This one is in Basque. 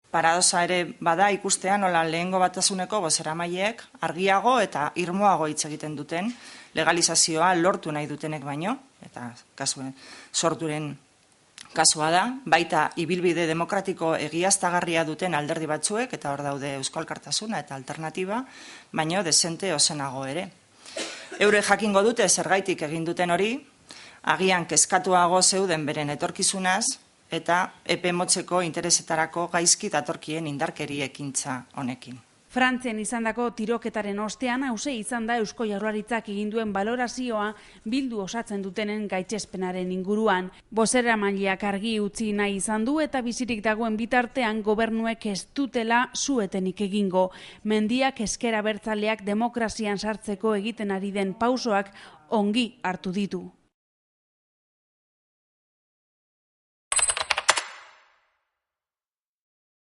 Paradosa ere bada ikustean nola lehengo batasuneko bozeramaileek argiago eta irmoago hitz egiten duten legalizazioa lortu nahi dutenek baino, eta sorturen kasua da, baita ibilbide demokratiko egiaztagarria duten alderdi batzuek, eta hor daude Eusko Alkartasuna eta alternatiba, baino desente ozenago ere. Eure jakingo dute zergaitik egin duten hori, agian kezkatuago zeuden beren etorkizunaz, eta epe motzeko interesetarako gaizki datorkien indarkeri ekintza honekin. Frantzian izandako tiroketaren ostean hauxe izan da Eusko Jaurlaritzak egin duen balorazioa bildu osatzen dutenen gaitzespenaren inguruan. Bozeramaileak argi utzi nahi izan du eta bizirik dagoen bitartean gobernuek ez dutela su-etenik egingo. Mendiak ezker abertzaleak demokrazian sartzeko egiten ari den pausoak ongi hartu ditu.